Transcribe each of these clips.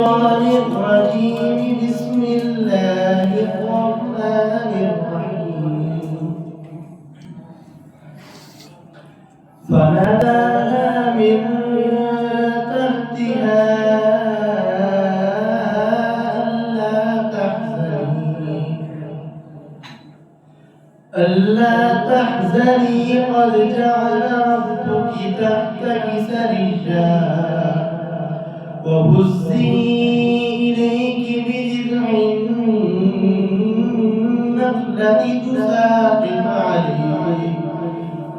الرجيم بسم الله الرحمن الرحيم فناداها من تحتها ألا تحزني قد جعل ربك تحتك سريا وهزي إليك بجذع النخلة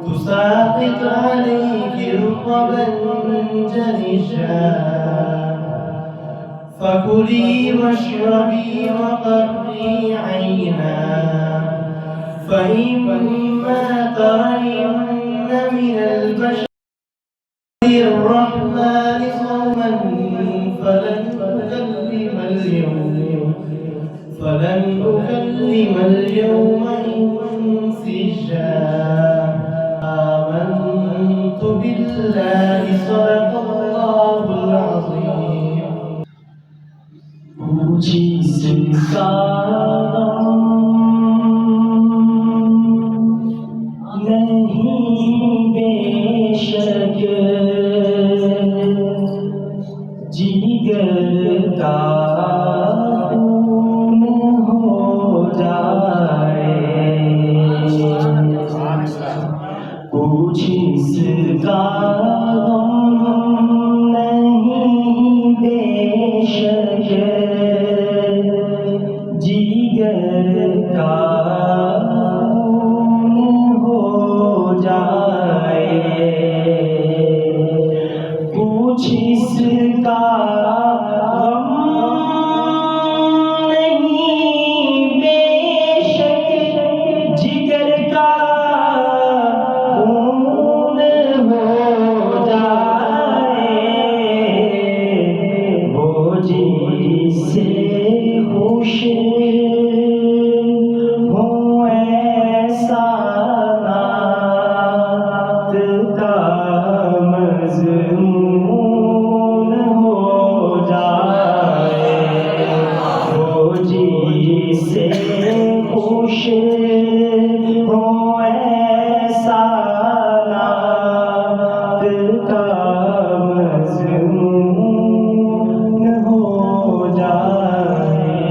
تساقط عليك رطبا جنيا فكلي واشربي وقري عينا فإما ترين من البشر الرحمن صوما فلن أكلم اليوم إنسيا آمنت بالله صدق الله العظيم اونچی نہیں بے شک جگر کا خون ہو جائے کچھ اس کا غم نہیں بے شک جگر کا کچھ اس کا غم نہیں بے شک جگر کا خون ہو جائے وہ جی سے خوش ہو ایسا نعت کا مضمون ہو جائے وہ جی سے خوش ہو ایسا نعت کا مضمون ہو جائے.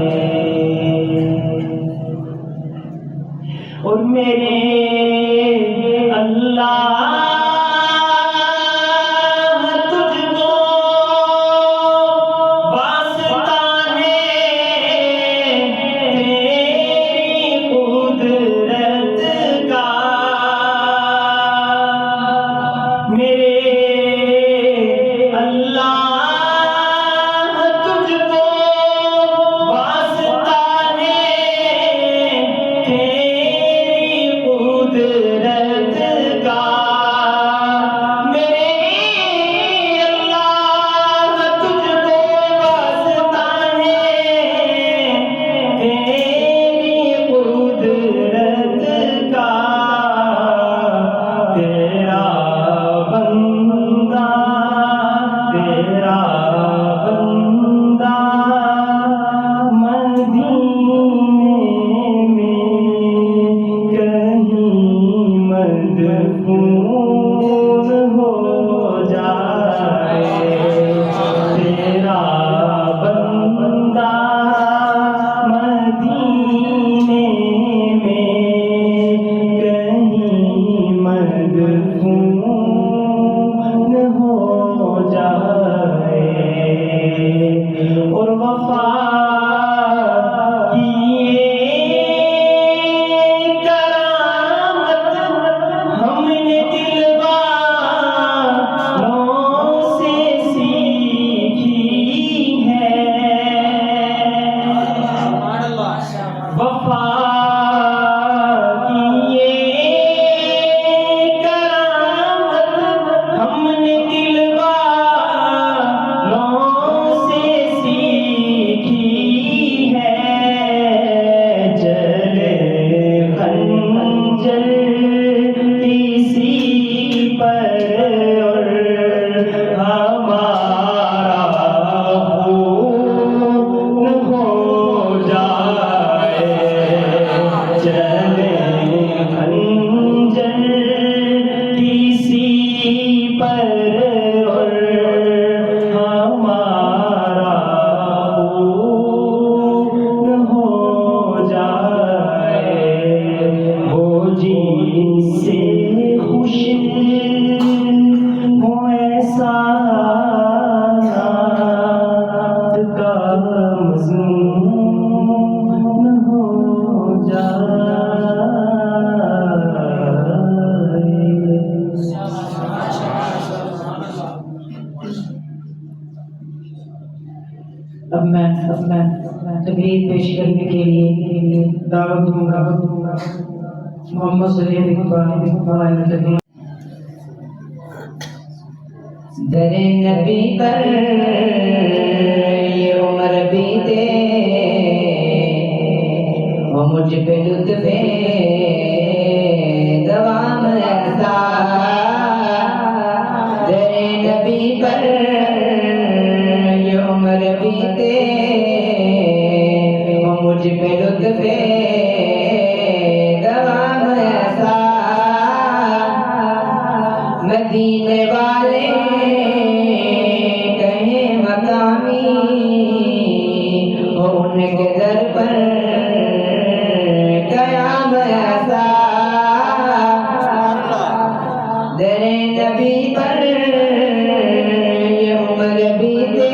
اب میں تقریر پیش کرنے کے لیے دعوت دوں گا محمد صلی اللہ علیہ وسلم. در نبی پر یہ عمر بیتے وہ مجھ پہ لطف دوام ایسا. در نبی پر یہ عمر بیتے وہ مجھ پہ لطف دوام ایسا. مدینے والے کہیں مقامی ہو ان کے در پر قیام ایسا. در نبی پر یہ عمر بیتے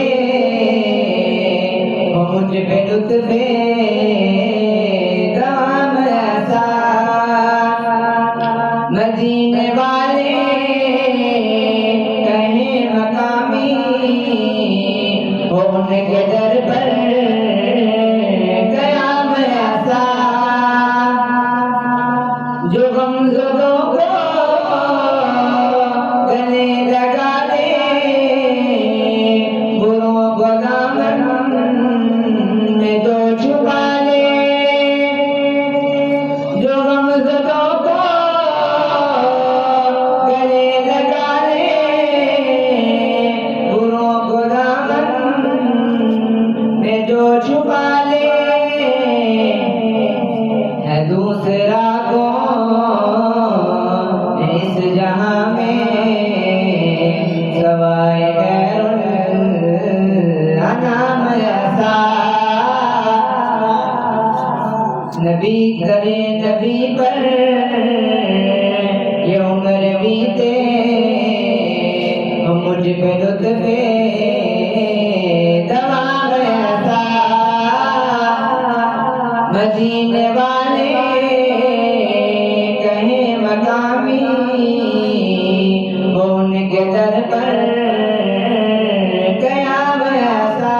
وہ مجھ پہ لطف دوام ایسا. مدینے والے کہیں مقامی ہو ان کے در پر قیام ایسا. جو غمزدوں کو گلے لگا دے بروں کو دامن میں جو چھپا لے. جو غمزدوں کو گلے لگا لے بروں کو دامن میں جو چھپا لے. ہے دوسرا اس جہاں میں سوائے غیر الانام ایسا. نبی کرے نبی پر یہ عمر بیتے وہ مجھ پہ لطف دوام ایسا. مدینے والے کہیں مقامی ہو ان کے در پر قیام ایسا.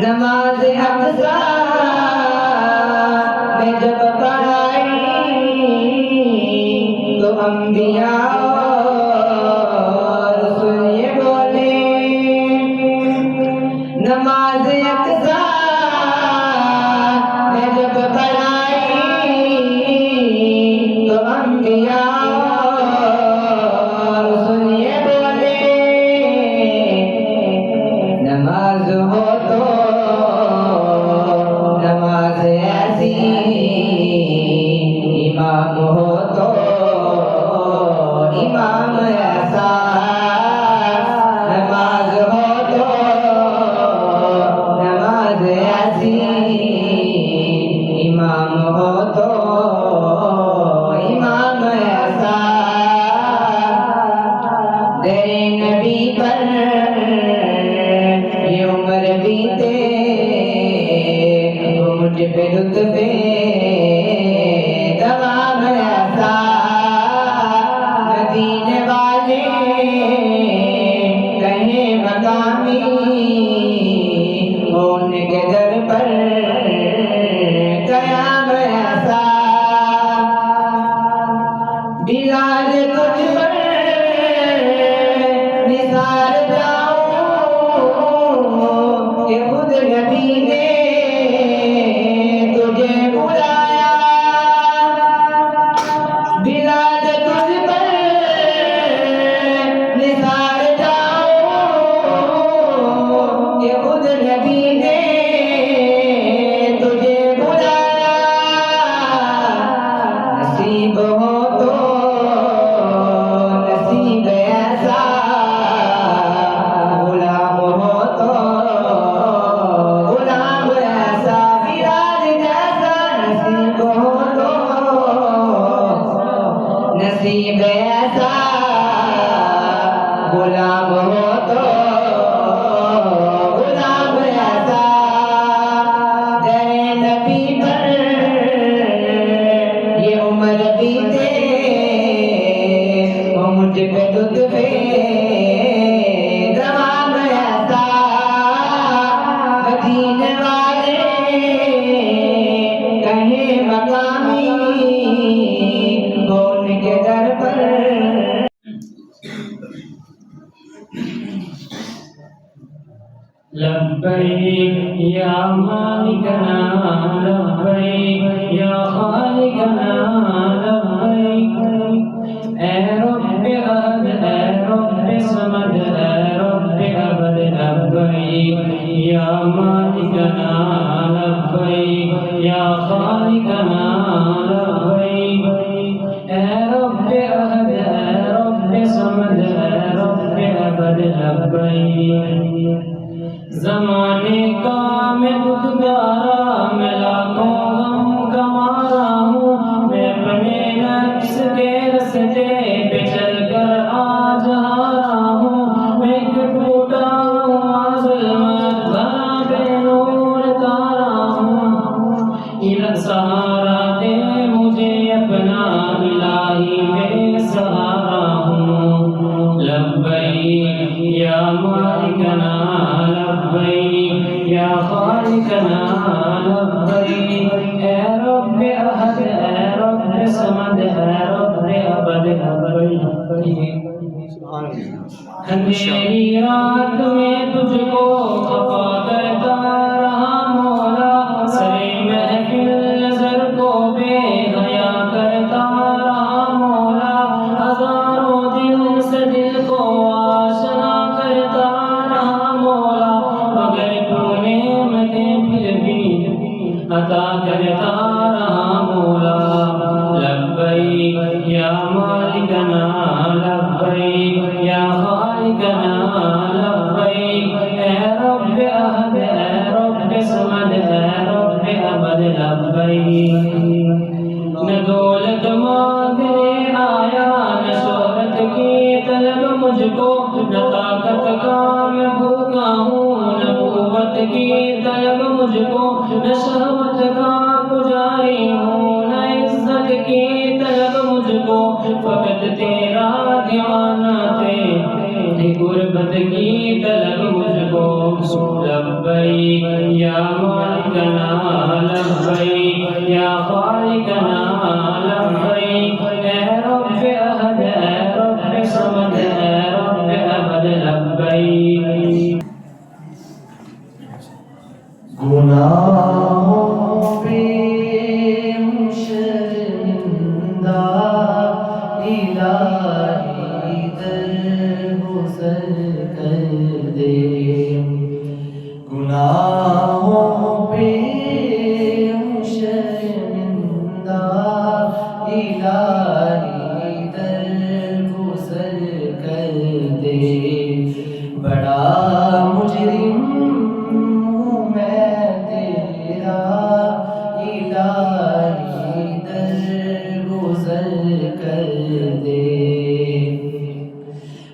نماز اقصیٰ میں جب پڑھائی تو انبیاء اور رسول یہ بولے. نماز اقصیٰ میں جب پڑھائی تو انبیاء اور رسول یہ بولے. نماز ہو تو نماز ایسی امام ہو تو امام ایسا. نماز ہو تو نماز ایسی امام ہو تو امام ایسا. در نبی پر یہ عمر بیتے وہ مجھ پہ لطف دوام ایسا. مدینے والے کہیں مقامی ہو ان کے در پر قیام ایسا. بلال تجھ پر نثار جاؤں کہ خود نبی نے تجھے بلایا. بلال تجھ پر نثار جاؤں کہ خود نبی نے تجھے بلایا. نصیب ہو تو نصیب ایسا غلام ہو تو غلام لبیک یا مالکنا لبیک یا خالقنا لبیک اے رب احد اے رب صمد اے رب ابد لبیک یا مالکنا لبیک یا خالقنا لبیک اے رب احد اے رب صمد اے رب ابد لبیک زمانے کا میں بدگارا میں لاکھوں غم کمارا ہوں میں اپنے نفس کے رستے پہ چل کر آج ہارا ہوں میں ایک ٹوٹا ہوا ظلمت بھرا بے نور تارا ہوں الہ سہارا دے مجھے اپنا الہی بے سہارا ہوں لبیک یا مالکنا لبیک یا خالقنا لبیک اے رب احد اے رب صمد اے رب ابد لبیک اندھیری رات میں تجھ کو خفا کرتا رہا مولا سرے محفل نظر کو بے حیا کرتا رہا مولا ہزاروں دل سے دل کو آشنا کرتا رہا مولا مگر تو نعمتیں پھر بھی عطا کرتا رہا مولا لبیک یا مالکنا لبیک یا خالقنا لبیک اے رب احد اے رب صمد اے رب ابد لبیک نہ دولت مانگنے آیا نہ شہرت کی طلب مجھ کو نہ طاقت کا میں بھوکا ہوں نہ قوت کی طلب مجھ کو نہ شہوت کا پجاری ہوں نہ عزت کی طلب مجھ کو فقط تیرا دیوانہ تیری غربت کی طلب مجھ کو لبیک یا مالکنا لبیک یا خالقنا لبیک اے رب احد اے رب صمد اے رب ابد لبیک گناہوں پہ شرمندہ الہی درگزر کر دے گناہوں پہ شرمندہ الہی درگزر کر دے بڑا مجرم میں تیرا الہی درگزر کر دے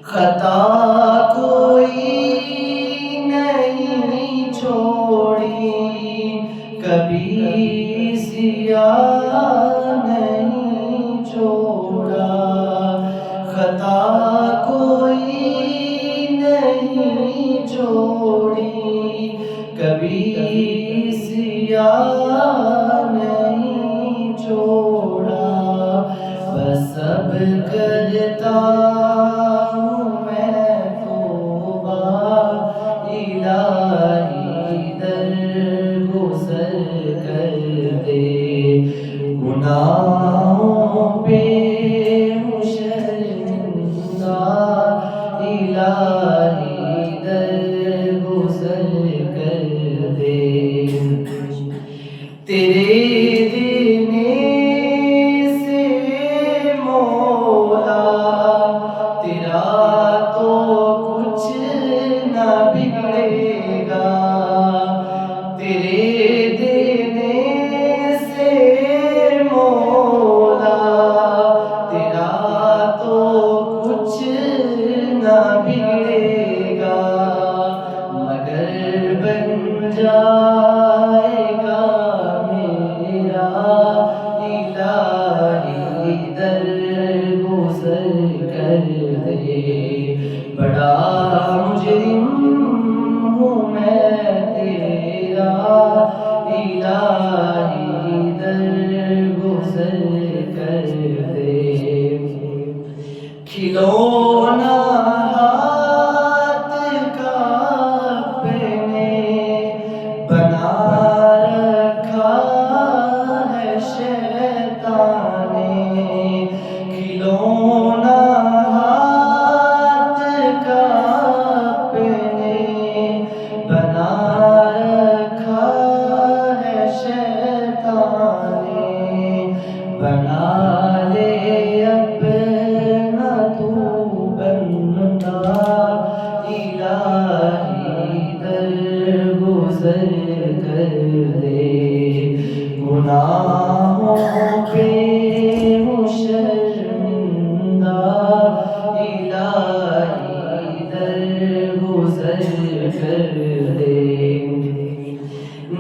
خطا کوئی نہیں چھوڑی کبھی سیاہ نہیں چھوڑا خطا کوئی نہیں چھوڑی کبھی سیاہ نہیں چھوڑا بس سب کرتا ہوں میں توبہ الہی درگزر کر دے گناہوں پہ شرمندہ الہی درگزر کر دے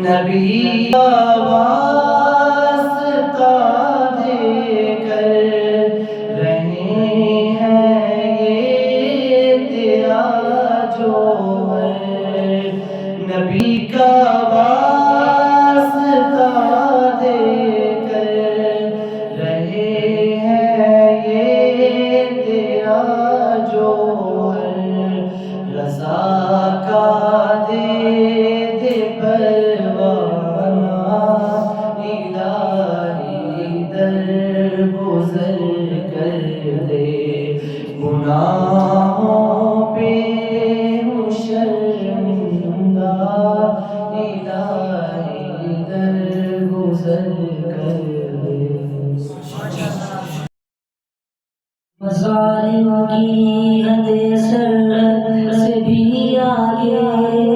نبی کا واسطہ دے کر رہے ہیں یہ تیرا جوہر، نبی کا واسطہ دے کر رہے ہیں یہ تیرا جوہر، رضا کا دے دے پروانہ الہی در گزر کر دے، گناہوں پہ ہوں شرمندہ الہی در گزر کر دے۔ مظالم کی حد سرحد سے بھی آگے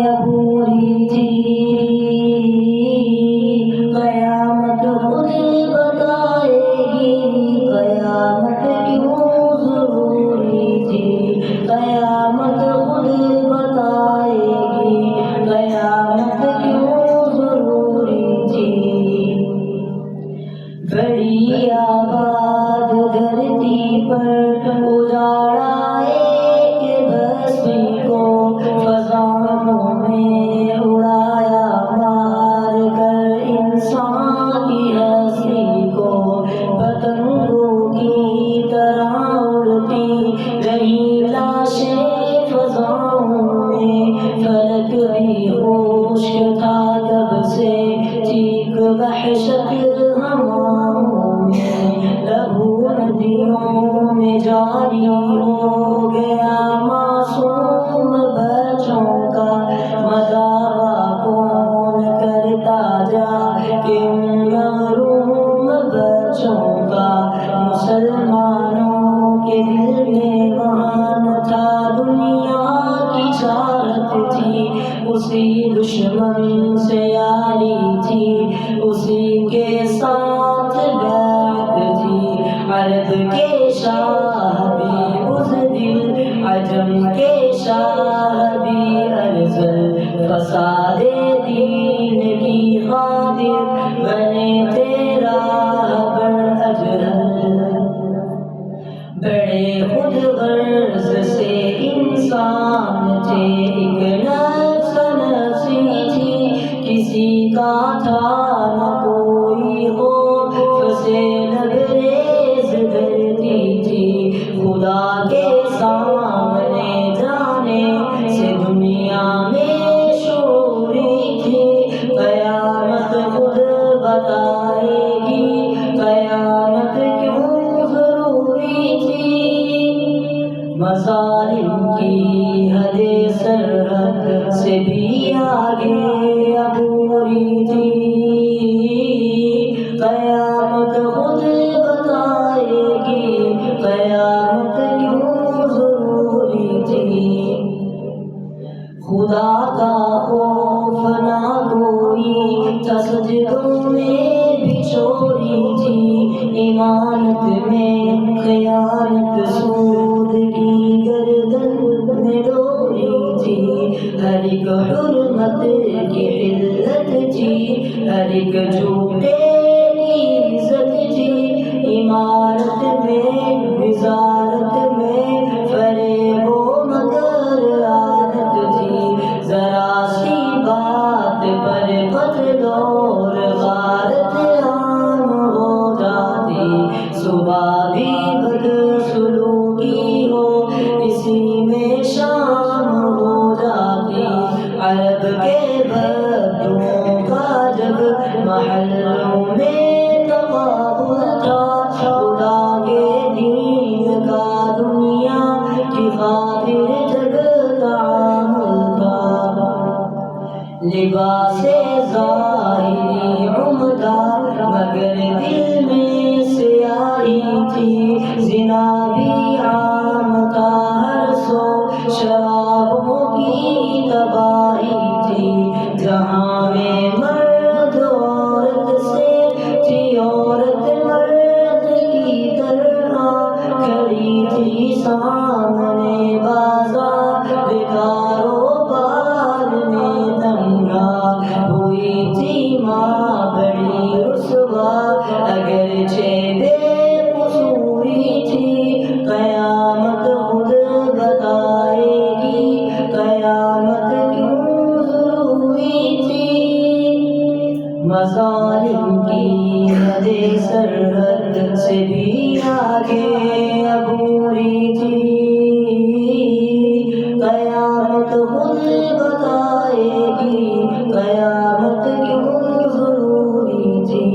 عبوری تھی، قیامت خود بتائے گی قیامت کیوں ضروری تھی، قیامت خود بتائے گی قیامت کیوں ضروری تھی، بڑی آباد دھرتی پر اجاڑا ایک بستی کو، فضاؤں میں اڑایا مار کر انسان کی ہستی کو، پتنگوں کی طرح اڑتی رہی لاشیں فضاؤں میں، فلک بھی خشک تھا جب سے چیخ وحشت ہواؤں میں، لہو ندیوں میں جاری ہو گیا معصوم بچوں کا، مداوا کون کرتا جا کہ ان محروم بچوں کا، مسلمانوں کے دل میں وہاں نہ تھا دنیا کی چاہت تھی، اسی دشمن سے یاری تھی، اسی کے ساتھ بیعت تھی، عرب کے شاہ بھی بزدل، عجم کے شاہ بھی ارذل، فساد دین کی خاطر بنے تیرا بر اجہل، بڑے خود غرض سے انسان تھے، ایک نفس نفسی تھی، کسی کا تھا نہ کوئی خوف سے لبریز دھرتی تھی، خدا کے سامنے جانے سے دنیا میں شعوری تھی، قیامت خود بتائے گی قیامت کیوں ضروری تھی، مظالم کی حد سرحد سے بھی آگے عبوری تھی، قیامت خود بتائے گی قیامت کیوں ضروری تھی، خدا کا خوف نہ کوئی تھا، سجدوں میں بھی چوری تھی، ایمانت میں خیانت، سود کی گردن میں ڈوری تھی، ہر ایک حرمت کی علت تھی، ہر ایک جھوٹے کی عزت تھی، عمارت میں وزارت میں فریب و مکر عادت تھی، ذرا سی بات پر قتل اور غارت عام ہو جاتی، صبح بھی بدسلوکی ہو اسی میں شام ہو جاتی، عرب کے بدوں کا جب محلوں میں تغابن تھا، خدا کے دین کا دنیا کی خاطر جب تعامل تھا، لباس ظاہری عمدہ مگر دل میں سیاہی تھی، زنا بھی عام تھا ہر سو، شرابوں کی تباہی تھی، جہاں میں مرد عورت سے تھی، عورت مرد کی طرح کھڑی تھی سامنے بازار، کاروبار میں تنہا ہوئی تھی مظالم کی حد سرحد سے بھی آگے عبوری تھی، قیامت خود بتائے گی قیامت کیوں ضروری تھی۔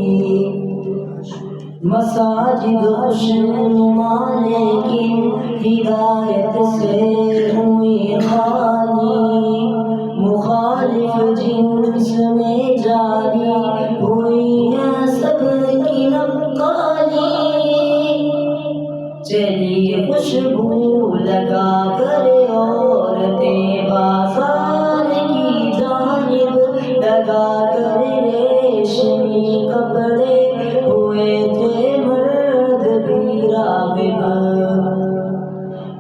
مساجد خوشنما لیکن ہدایت سے ہوئی خالی، مخالف جنس میں جاری ہوئی ہے سب کی نقالی، چلی خوشبو لگا کر عورتیں بازار کی جانب، لگا کر ریشمی کپڑے ہوئے تھے مرد بھی راغب،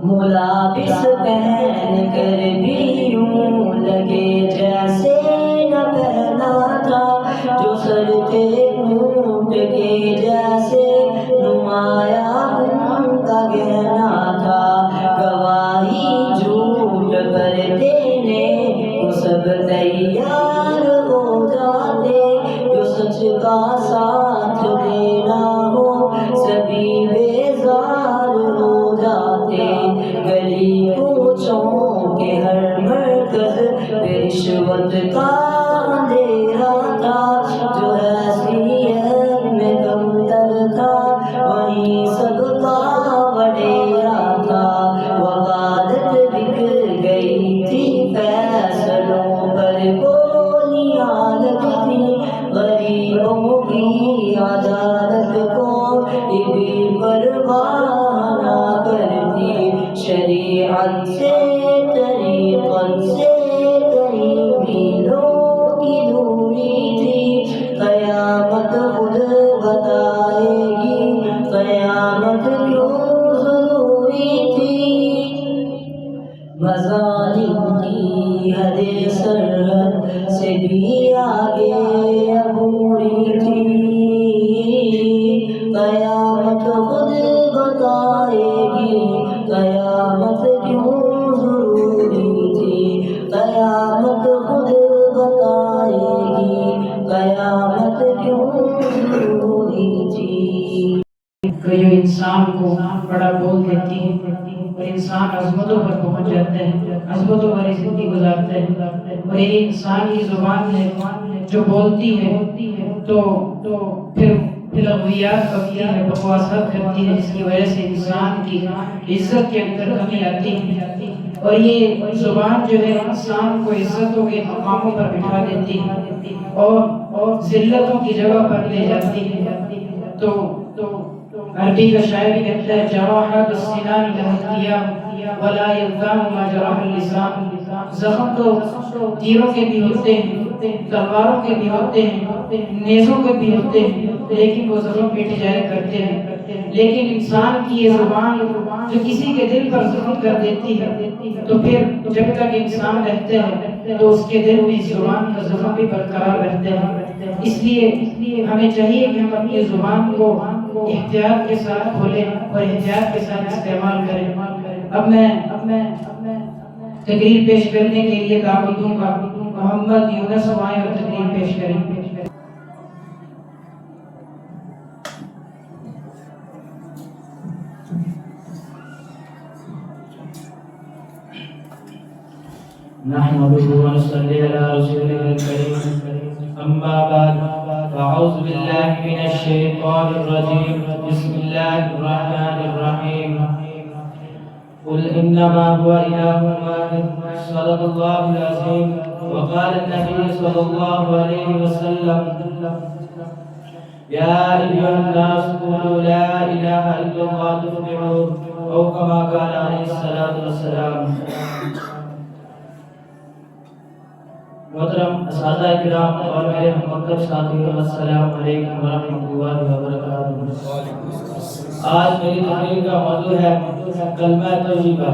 ملابس پہن کر بھی یوں لگے جیسے نہ پہنا تھا، جو سر تھے اونٹ کے جیسے نمایاں ان کا گہنا تھا، گواہی جھوٹ پر دینے کو سب تیار ہو جاتے، جو سچ کا ساتھ دینا ہو سبھی بیزار ہو جاتے، گلی کوچوں کے ہر مرکز پہ رشوت کا اندھیرا تھا، جو حیثیت میں کمتر تھا وہیں سب کا وڈیرا تھا، وکالت بک گئی تھی فیصلوں پر گولیاں لگتی، غریبوں کی عدالت کو بھی پرواہ نہ کرتی، شریعت سے طریقت سے کئی میلوں کی دوری تھی، قیامت خود بتائے گی قیامت کیوں ضروری تھی۔ مظالم کی حد سرحد سے بھی آگے عبوری تھی، قیامت خود بتائے گی قیامت کیوں ضروری تھی، قیامت خود بتائے گی قیامت کیوں ضروری تھی۔ کہ جو انسان کو بڑا بول دیتی ہے اور انسان عظمتوں پر پہنچ جاتا ہے، عظمتوں والی زندگی گزارتا ہے، اور یہ انسان کی زبان ہے جو بولتی ہے تو پھر لغویات کرتی ہے، بکواسات کرتی ہے، جس کی وجہ سے انسان کی عزت کے اندر کمی آتی ہے، اور یہ زبان جو ہے انسان کو عزتوں کے مقاموں پر بٹھا دیتی ہے اور ذلتوں کی جگہ پر لے جاتی ہے۔ تو عربی کا شاعر کہتا ہے جراحت السنان لہتیاں ولا یلزام ما جرح اللسان، زخم تو تیروں کے بھی ہوتے ہیں، تلواروں کے بھی ہوتے ہیں، نیزوں کے بھی ہوتے ہیں، لیکن وہ زخم مٹ جایا کرتے ہیں، لیکن انسان کی یہ زبان جو کسی کے دل پر زخم کر دیتی ہے تو پھر جب تک انسان رہتے ہیں تو اس کے دل میں اس زبان کا زخم بھی برقرار رہتے ہیں۔ اس لیے ہمیں چاہیے کہ ہم اپنی زبان کو احتیاط کے ساتھ کھولیں اور احتیاط کے ساتھ استعمال کریں۔ اب میں تقریر پیش کرنے کے لیے دعوت دوں گا محمد یونس آئیں اور تقریر پیش کریں۔ نحمده ونصلي على رسوله الكريم، أما بعد، فأعوذ بالله من الشيطان الرجيم، بسم الله الرحمن الرحيم، قل إنما هو إله واحد، صدق الله العظيم، وقال النبي صلى الله عليه وسلم يا أيها الناس قولوا لا إله إلا الله تفلحوا، أو كما قال عليه الصلاة والسلام۔ محترم اساتذہ کرام اور میرے ہمکر ساتھیوں، السلام علیکم ورحمۃ اللہ وبرکاتہ۔ آج میری تقریر کا موضوع ہے کلمہ طیبہ۔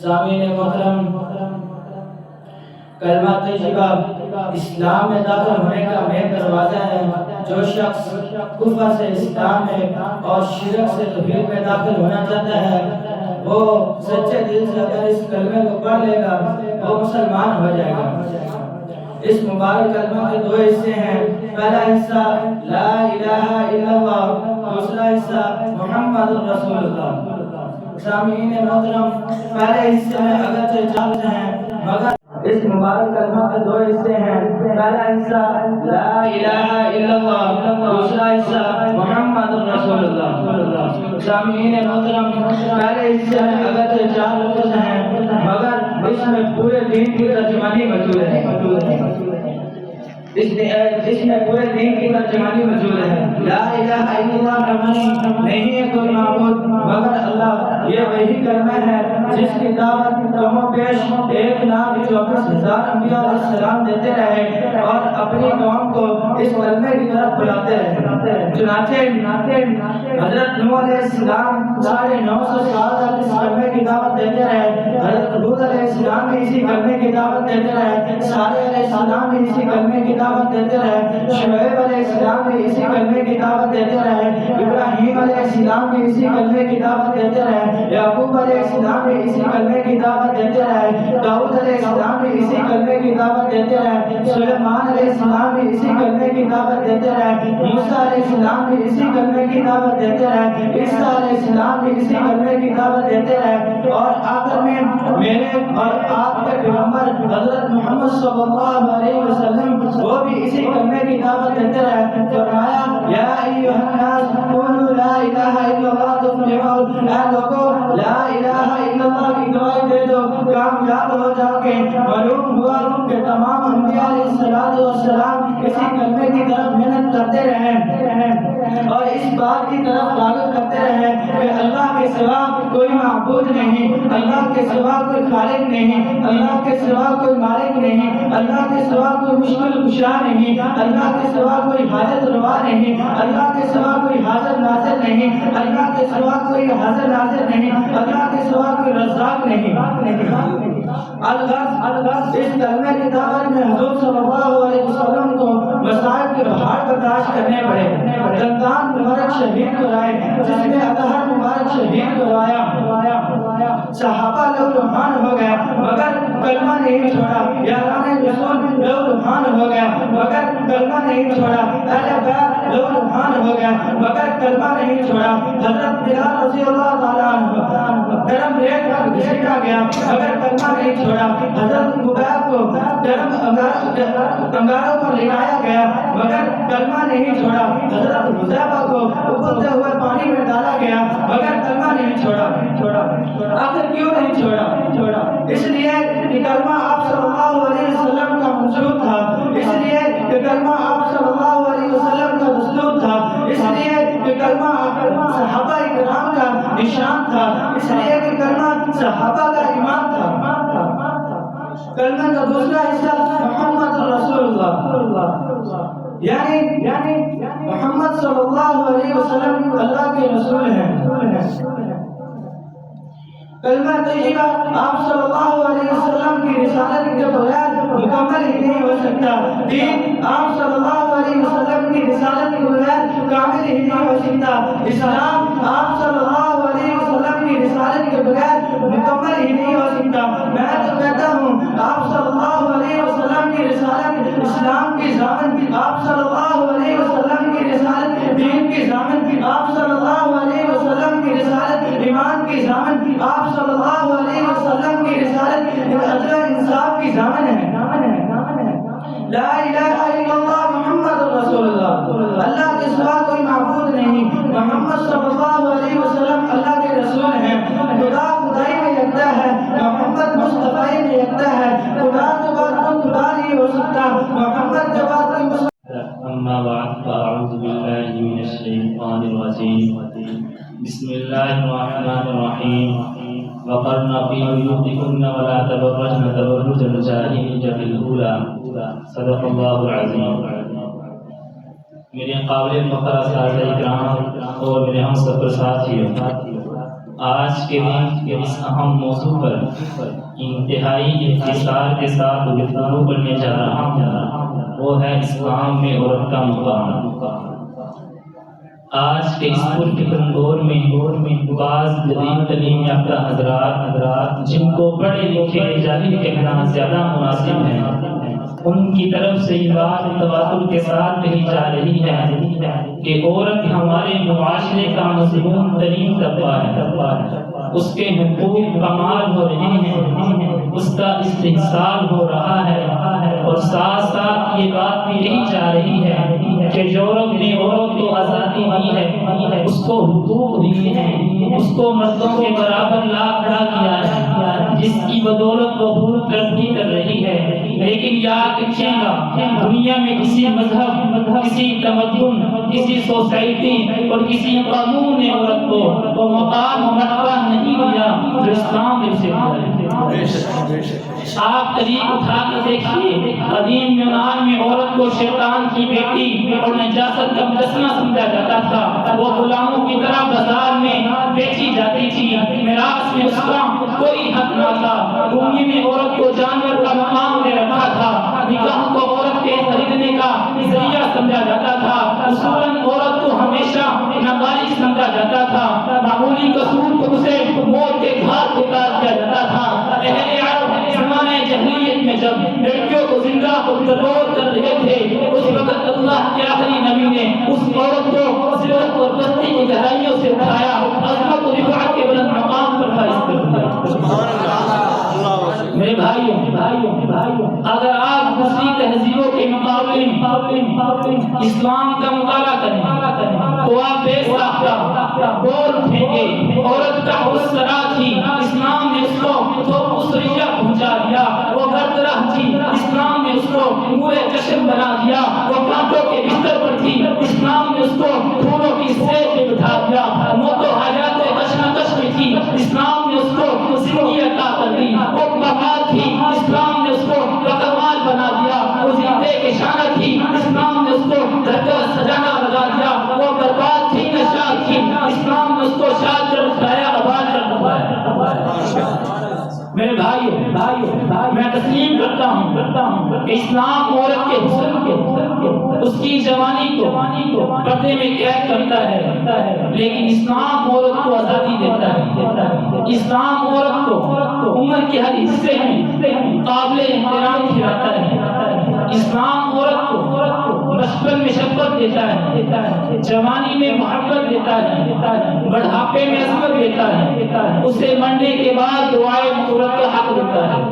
سامعین محترم، کلمہ طیبہ اسلام میں داخل ہونے کا مین دروازہ ہے۔ جو شخص کفر سے اسلام میں اور شرک سے توحید میں داخل ہونا چاہتا ہے وہ سچے دل سے اگر اس کلمے کو پڑھ لے گا وہ مسلمان ہو جائے گا۔ اس مبارک کلمہ کے دو حصے ہیں، پہلا حصہ لا الہ الا اللہ، دوسرا حصہ محمد رسول اللہ۔ سامعین محترم، پہلے حصے میں اگرچہ چاہتے ہیں مگر اس مبارک کلمہ کے دو حصے ہیں، پہلا حصہ لا الہ الا اللہ، دوسرا حصہ محمد رسول اللہ۔ سامعین محترم، پہلے حصے میں اگرچہ 4 لفظ ہیں مگر اس میں پورے دین کی ترجمانی موجود ہے، اس میں پورے دین کی ترجمانی موجود ہے۔ لا الہ الا اللہ کا معنی نہیں ہے کوئی معبود مگر اللہ، یہ وہی کلمہ ہے جس کی دعوت کم و بیش 1,24,000 انبیاء علیہ السلام دیتے رہے اور اپنی قوم کو اس کلمے کی طرف بلاتے رہے۔ چنانچہ حضرت نوح علیہ السلام 950 سال تک اس کلمے کی دعوت دیتے رہے، حضرت ہود علیہ السلام بھی اسی کلمے کی دعوت دیتے رہے، صالح علیہ السلام بھی اسی کلمے کی دعوت دیتے رہے، شعیب علیہ السلام بھی اسی کلمے کی دعوت دیتے رہے، ابراہیم علیہ السلام بھی اسی کلمے کی دعوت دیتے رہے، یعقوب علیہ السلام بھی اسی کلمے کی دعوت دیتے رہے، داؤد علیہ السلام بھی اسی کلمے کی دعوت دیتے رہے، سلیمان علیہ السلام بھی اسی کلمے کی دعوت دیتے رہے، موسیٰ علیہ السلام بھی اسی کلمے کی دعوت دیتے رہے، عیسیٰ علیہ السلام بھی اسی کلمے کی دعوت دیتے رہے، اور آخر میں میرے اور آپ کے پیغمبر حضرت محمد صلی اللہ علیہ وسلم وہ بھی اسی کلمے کی دعوت دیتے رہے۔ فرمایا یا ایھا الناس قولوا لا الہ الا اللہ تفلحوا، اے لوگوں لا الہ الا اللہ کی گواہی دے دو کامیاب ہو جاؤ گے۔ معلوم ہوا کہ تمام انبیاء علیہ السلام اسی کلمے کی طرف محنت کرتے رہے اور اس بات کی طرف راغب کرتے رہے کہ اللہ کے سوا کوئی معبود نہیں، اللہ کے سوا کوئی خالق نہیں، اللہ کے سوا کوئی مالک نہیں، اللہ کے سوا کوئی مشکل کشا نہیں، اللہ کے سوا کوئی حاجت روا نہیں، اللہ کے سوا کوئی حاضر ناظر نہیں، اللہ کے سوا کوئی حاضر ناظر نہیں، اللہ کے سوا کوئی رزاق نہیں۔ الغرض اس کلمے کی دعوت میں حضور صلی اللہ علیہ وسلم کو مصائب کے پہاڑ برداشت کرنے پڑے۔ دندان مبارک شہید کو لائے، جس میں اطہر مبارک شہید کو لایا، صحابہ لوگ روحان ہو گئے مگر کلمہ نہیں چھوڑا، یاران رسول لوگ روحان ہو گئے مگر کلمہ نہیں چھوڑا، اہل بیت لوگ روحان ہو گئے مگر کلمہ نہیں چھوڑا۔ حضرت بلال رضی اللہ تعالیٰ عنہ گرم ریت پر گھسیٹا گیا مگر کلمہ نہیں چھوڑا، حضرت خبیب کو گرم انگاروں پر لٹایا گیا مگر کلمہ نہیں چھوڑا، حضرت حذیفہ کو ابلتے ہوئے پانی میں ڈالا گیا مگر کلمہ نہیں چھوڑا۔ آخر کیوں نہیں چھوڑا؟ اس لیے کہ کلمہ آپ صلی اللہ علیہ وسلم کا موجود تھا، اس لیے کہ کلمہ آپ صلی اللہ علیہ وسلم کا دستور تھا، اس لیے کہ کلمہ صحابہ کرام کا نشان تھا، اس لیے کہ کلمہ صحابہ کا ایمان تھا۔ کلمہ کا دوسرا حصہ محمد رسول اللہ، یعنی محمد صلی اللہ علیہ وسلم اللہ کے رسول ہیں۔ کلمہ طیبہ آپ صلی اللہ علیہ وسلم کی رسالت کے بغیر مکمل ہی نہیں ہو سکتا، دین آپ صلی اللہ علیہ وسلم کی رسالت کے بغیر کامل ہی نہیں ہو سکتا، اسلام آپ صلی اللہ علیہ وسلم کی رسالت کے بغیر مکمل ہی نہیں ہو سکتا۔ میں تو کہتا ہوں آپ صلی اللہ علیہ وسلم کی رسالت اسلام کی ضامن، آپ صلی اللہ علیہ وسلم کی رسالت دین کی ضامن، آپ صلی اللہ علیہ وسلم کی رسالت ایمان کی ضامن، آپ صلی اللہ علیہ وسلم کی رسالت عدل انصاف کی ضامن ہے۔ لا الہ الا اللہ محمد رسول اللہ، اللہ کے سوا کوئی معبود نہیں، محمد صلی اللہ علیہ وسلم اللہ کے رسول ہیں۔ خدا خدائی میں یکتا ہے، محمد مصطفی میں یکتا ہے، خدا کے بعد کوئی خدا نہیں ہو سکتا، محمد کے بعد کوئی مصطفی۔ اما بعد فاعوذ باللہ من الشیطان الرجیم، بسم اللہ الرحمن الرحیم، وقرن فی بیوتکن ولا تبرجن تبرج الجاہلیۃ الاولی، صدق اللہ العظیم۔ میرے قابل فخر اساتذہ اکرام اور میرے ہم سفر ساتھیوں، آج کے دن اس اہم موضوع پر انتہائی اختصار کے ساتھ گفتگو کرنے جا رہا ہوں، وہ ہے اسلام میں عورت کا مقام۔ آج کے اس پرفکر دور میں بعض جدید تعلیم یافتہ حضرات جن کو پڑھے لکھے جاہل کہنا زیادہ مناسب ہے، ان کی طرف سے یہ بات تواتر کے ساتھ کہی جا رہی ہے کہ عورت ہمارے معاشرے کا مضمون ترین طبقہ ہے، اس کے حقوق کمال ہو رہے ہیں، اس کا استحصال ہو رہا ہے، اور ساتھ ساتھ یہ بات بھی کہی جا رہی ہے کہ یورپ نے عورت کو آزادی دی ہے، اس کو حقوق دیے ہیں، اس کو مردوں کے برابر لا کھڑا کیا ہے، جس کی بدولت وہ خوب ترقی کر رہی ہے۔ لیکن یاد رکھیے گا، دنیا میں کسی مذہب، کسی تمدن، کسی سوسائٹی اور کسی قانون نے عورت کو وہ مقام و مرتبہ نہیں دیا جو اسلام نے اسے دیا ہے۔ آپ طریق اٹھا کر دیکھیے، قدیم یونان میں عورت کو شیطان کی بیٹی اور نجاست کا مجسمہ سمجھا جاتا تھا، وہ غلاموں کی طرح بازار میں بیچی جاتی تھی، میراث میں اس کا کوئی حق نہ تھا، دنیا میں عورت کو جانور کا مقام دے رکھا تھا، نکاح کو عورت کے خریدنے کا ذریعہ سمجھا جاتا تھا، اصولاً عورت کو ہمیشہ نابالغ سمجھا جاتا تھا، معمولی قصور کو اسے موت کے گھاٹ اتار دیا جاتا تھا۔ اہل عرب زمانے جاہلیت میں جب لڑکیوں کو زندہ دبور کر رہے تھے، اس وقت اللہ کے آخری نبی نے اس عورت کو ذلت اور پستی کی گہرائیوں سے اٹھایا، عظمت و رفعت کے بلند مقام پر فائز کر دیا۔ میرے بھائیوں، اگر آپ دوسری تہذیبوں کے مقابلے میں اسلام کا مطالعہ کریں تو آپ بے ساختہ بول اٹھیں گے، عورت کا حسرا تھی، اسلام نے اس کو اسریہ پہنچا دیا، وہ برطرف تھی، اسلام نے اس کو نور چشم بنا دیا، وہ کانٹوں کے بستر پر تھی، اسلام نے اس کو پھولوں کی سیب پہ بٹھا دیا، موت و حیات کشمکش میں تھی، اسلام نے اس کو زندگی عطا کر دی، وہ بمال تھی، اسلام نے اس کو کمال بنا دیا، وہ زندے کے شانہ تھی، اسلام نے اس کو گھر کا سجانا لگا دیا، وہ برباد تھی، نشاد تھی، اسلام نے اس کو شاد کر اٹھایا، آباد کر دیا۔ میرے بھائیوں، میں تسلیم کرتا ہوں کہ اسلام عورت کے حسن کے، اس کی جوانی کو پردے میں قید کرتا ہے، لیکن اسلام عورت کو آزادی دیتا ہے، اسلام عورت کو عمر کے ہر حصے میں قابل احترام کھلاتا ہے، اسلام عورت کو بچپن میں شفقت دیتا ہے، جوانی میں محبت دیتا ہے، بڑھاپے میں عظمت دیتا ہے، اسے مرنے کے بعد دعائے مغفرت کا حق دیتا ہے۔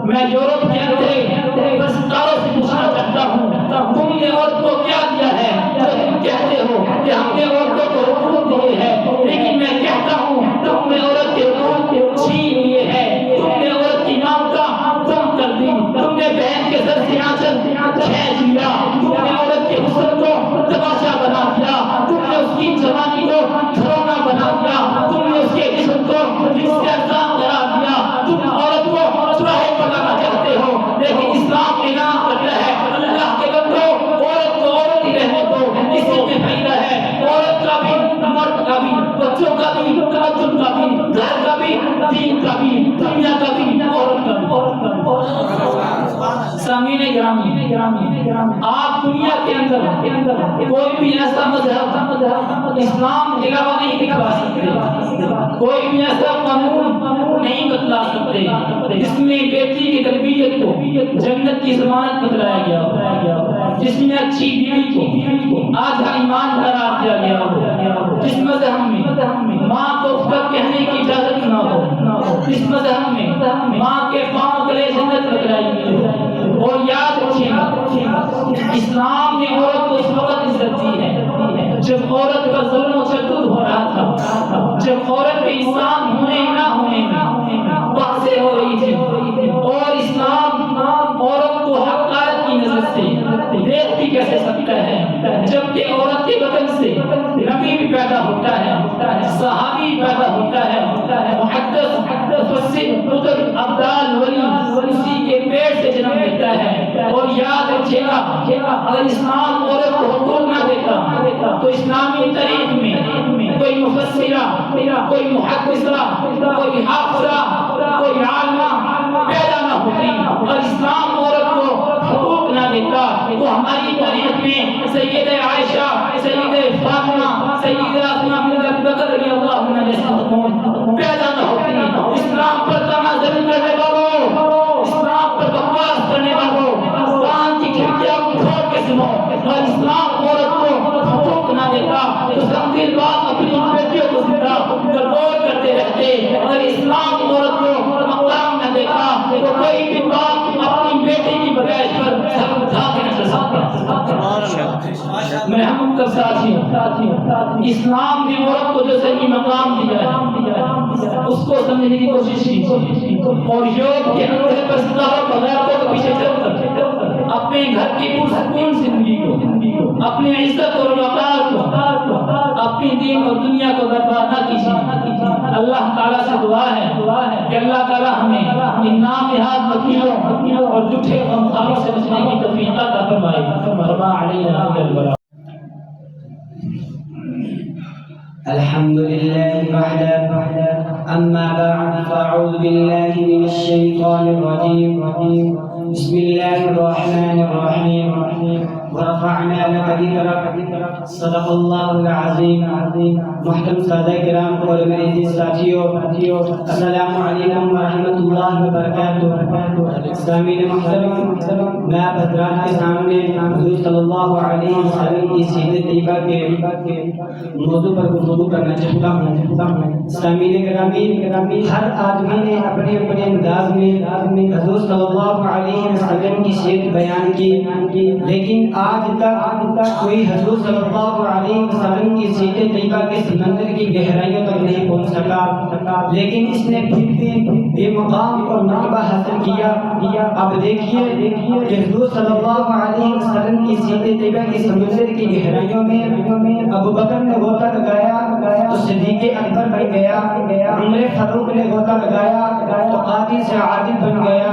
میں یورپ کے اندھے بستاروں سے پوچھنا چاہتا ہوں، تم نے عورت کو کیا دیا ہے جو تم کہتے ہو کہ ہم نے عورتوں کو حقوق دیے ہیں، لیکن میں کہتا ہوں تم نے عورت کے حقوق چھین لیے ہیں، تم نے عورت کی ممتا کم کر دی، تم نے بہن کے سر سے آنچل کھینچ لیا، تم نے عورت کے حسن کو تماشا بنا دیا، تم نے اس کی جوانی کو کھلونا بنا دیا، تم نے اس کے جسم کو جس سے الزام قرار دیا، تم عورت کو چراہے پر لانا چاہتے ہو، لیکن اسلام اعلان کرتا ہے اللہ کے بندو عورت کو عورت ہی رہنے دو، اسی میں فائدہ ہے، عورت کا بھی، مرد کا بھی، بچوں کا بھی، تمدن کا بھی، گھر کا بھی، دین کا بھی، دنیا کا بھی، عورت کا بھی۔ سامعین گرامی، آپ دنیا کے اندر کوئی بھی ایسا مذہب اسلام کے علاوہ نہیں دکھا سکتے، کوئی بھی ایسا قانون نہیں بتلا سکتے جس میں بیٹی کی تربیت کو جنت کی ضمانت بتلایا گیا ہو، جس میں اچھی بیوی کو آدھا ایمان قرار دیا گیا ہو، جس مذہب میں ماں کو فقط کہنے کی اجازت نہ ہو، جس مذہب میں ماں کے پاؤں تلے جنت بتلائی گئی ہو۔ اور یاد رکھیے اسلام نے عورت کو اس وقت عزت دی ہے جب عورت کا ظلم و تشدد ہو رہا تھا، جب عورت کے انسان ہونے نہ ہونے میں بحثیں ہو رہی تھی، اور اسلام عورت کو حقارت کی نظر سے دیکھ بھی کیسے سکتا ہے، جبکہ عورت کے بدن سے نبی بھی پیدا ہوتا ہے، صحابی پیدا ہوتا ہے، محدث مفسر قطب ابدال ولی اسی کے پیٹ سے جنم لیتا ہے۔ اور یاد رکھیے گا اگر اسلام عورت کو حقوق نہ دیتا تو اسلامی تاریخ میں کوئی مفسرہ، کوئی محدثہ، کوئی حافظہ، کوئی عالمہ پیدا نہ ہوتی، اور اسلام عورت کو حقوق نہ دیتا تو ہماری تاریخ میں سیدہ عائشہ، سیدہ فاطمہ، سیدہ اسماء بنت ابی بکر رضی اللہ عنہ جیسی پیدا نہ ہوتی۔ اسلام پر تنازع کرنے والوں، اسلام پر بکواس کرنے والوں، ساتھیوں اسلام نے عورت کو جو صحیح مقام دیا ہے اس کو سمجھنے کی کوشش کیجیے، اور یوگ کے اندر پسندہ بغیر کو پیچھے چل کر اپنے گھر کی پرسکون زندگی کو، اپنی عزت اور وقار کو، اپنی دین اور دنیا کو برباد نہ کیجیے۔ اللہ تعالیٰ سے دعا ہے کہ اللہ تعالیٰ ہمیں ان نامنہاد وکیلوں اور جھوٹے غمخواروں سے بچنے کی توفیق عطا فرمائے۔ وما علینا الا البلاغ۔ الحمد لله وحده أما بعد فأعوذ بالله من الشيطان الرجيم بسم الله الرحمن الرحيم ورفعنا لك ذكرك صدق الله العظيم۔ محترم سادہ کرام اور میرے ساتھیوں، السلام علیکم ورحمۃ اللہ وبرکاتہ۔ سامعین محترم، میں آپ حضرات کے سامنے حضور صلی اللہ علیہ وسلم کی سیرت طیبہ کے موضوع پر گفتگو کرنا چاہتا ہوں۔ سامعین گرامی، ہر آدمی نے اپنے اپنے انداز میں حضور صلی اللہ علیہ وسلم کی سیرت بیان کی، لیکن آج تک کوئی حضور صلی اللہ علیہ وسلم کی سیرت طیبہ کے سمندر کی گہرائیوں تک نہیں پہنچ سکا، لیکن اس نے پھر بھی بے مقام اور مرتبہ حاصل کیا۔ اب دیکھیے کہ حضور صلی اللہ علیہ وسلم کی سیرت طیبہ کے سمندر کی گہرائیوں میں ابو بکر نے غوطہ لگایا تو صدیق اکبر بن گیا، عمر فاروق نے غوطہ لگایا تو قاضی سے عادل بن گیا،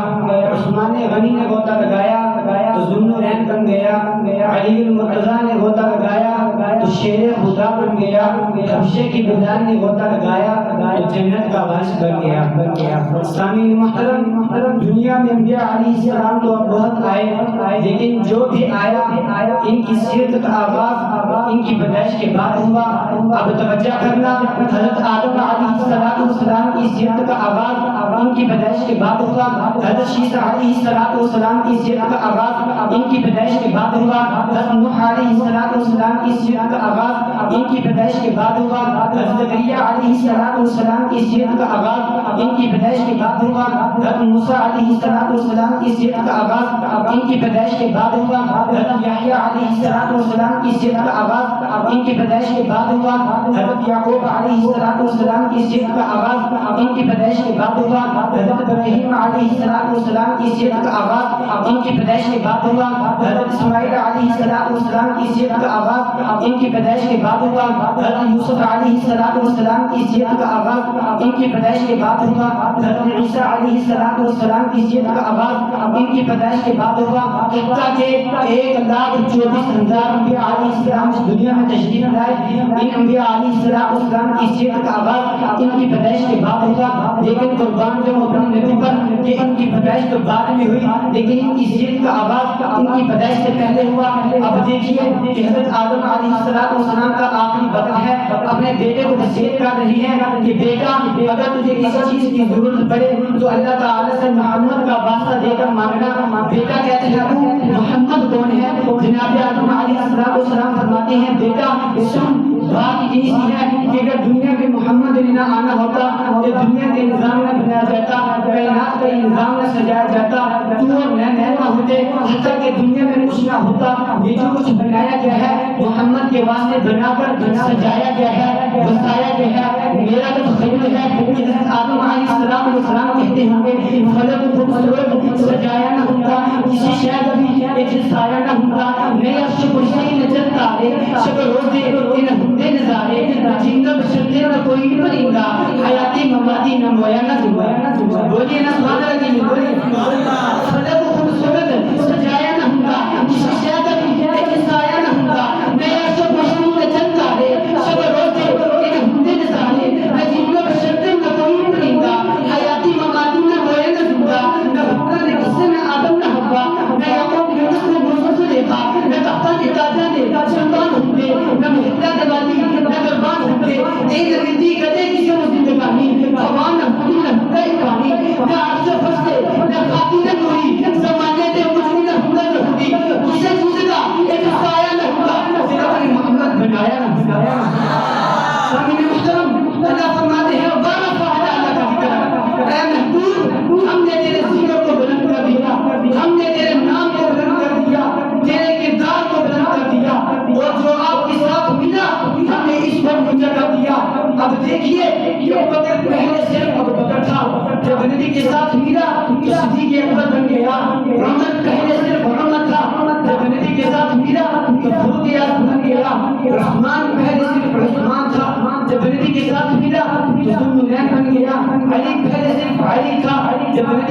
عثمان غنی نے غوطہ لگایا تو ذوالنورین بن گیا، علی المرتضیٰ نے غوطہ لگایا تو شیر خدا بن گیا، حبشے کی بلال نے غوطہ لگایا تو جنت کا وارث بن گیا۔ سامعین محترم، دنیا میں انبیاء علیہ السلام تو بہت آئے، لیکن جو بھی آیا ان کی سیرت کا آغاز ان کی پیدائش کے بعد ہوا۔ اب توجہ کرنا، حضرت آدم علیہ السلام کی سیرت کا آغاز ان کی پیدائش کے بعد ہوا، حضرت عیسیٰ علیہ السلام کی سیرت کا آغاز ان کی پیدائش کے بعد ہوا، حضرت نوح علیہ السلام کی سیرت کا آغاز ان کی پیدائش کے بعد ہوا، حضرت زکریا علیہ السلام کی سیرت کا آغاز ان کی پیدائش کے بعد ہوا، حضرت موسیٰ علیہ السلام کی سیرت کا آغاز ان کی پیدائش کے بعد ہوا، حضرت یحییٰ علیہ السلام کی سیرت کا آغاز ان کی پیدائش کے بعد ہوا، حضرت یعقوب علیہ السلام کی سیرت کا آغاز ان کی پیدائش کے بعد ہوا، حضرت ابراہیم علیہ السلام کی سیرت کا آغاز ان کی پیدائش کے بعد ہوا، حضرت اسماعیل علیہ السلام کی سیرت کا آغاز ان کی پیدائش کے بعد ہوا، حضرت یوسف علیہ السلام کی سیرت کا آغاز ان کی پیدائش کے بعد ہوا، حضرت عیسیٰ علیہ السلام کی سیرت کا آغاز ان کی پیدائش کے بعد ہوا، حتیٰ کہ 1,24,000 انبیاء علیہ السلام اس دنیا میں تشریف لائے، ان انبیاء علیہ السلام کی سیرت کا آغاز ان کی پیدائش کے بعد ہوا، لیکن قربان جو اپنے نبی پر کہ ان کی پیدائش تو بعد میں ہوئی، لیکن ان کی سیرت کا آغاز ان کی پیدائش سے پہلے ہوا۔ اب دیکھیے کہ حضرت آدم علیہ السلام کا آخری وقت ہے، اپنے بیٹے کو وصیت کر رہی ہے کہ بیٹا اگر تجھے کسی چیز کی ضرورت پڑے تو اللہ تعالیٰ سے محمد کا واسطہ دے کر مانگنا۔ بیٹا کہتے ہیں ابو محمد کون ہے؟ جناب آدم علیہ السلام فرماتے ہیں بیٹا سن، بات اتنی سی ہے کہ اگر دنیا میں محمد نہ آنا ہوتا تو دنیا کے نظام نہ بنایا جاتا، کائنات کا نظام نہ سجایا جاتا، تو اور میں نہ ہوتے، حتیٰ کہ دنیا میں کچھ نہ ہوتا۔ یہ جو کچھ بنایا گیا ہے محمد کے واسطے بنا کر سجایا گیا ہے، بسایا گیا ہے۔ میرا تو خیال ہے کہ حضرت آدم علیہ السلام کہتے ہوں گے فلک خوبصورت سجایا نہ ہوتا، کسی شاید بھی ایک سایہ نہ ہوتا، نیا شکر سے نجات تارے شکر روزے ان ہندے نظارے، جنگا بشرتے نہ کوئی پرندہ، حیاتی مماتی نہ مویا نہ دعا۔ بولیے نا سبحان اللہ جی، بولیے فلک خوبصورت سجایا نہ ہوتا، کسی شاید بھی ایک سایہ نہ ہوتا، نیا شکر سے نجات تارے شکر روزے ان ہندے نظارے، جنگا بشرتے نہ کوئی پرندہ، حیاتی مماتی نہ مویا نہ دعا۔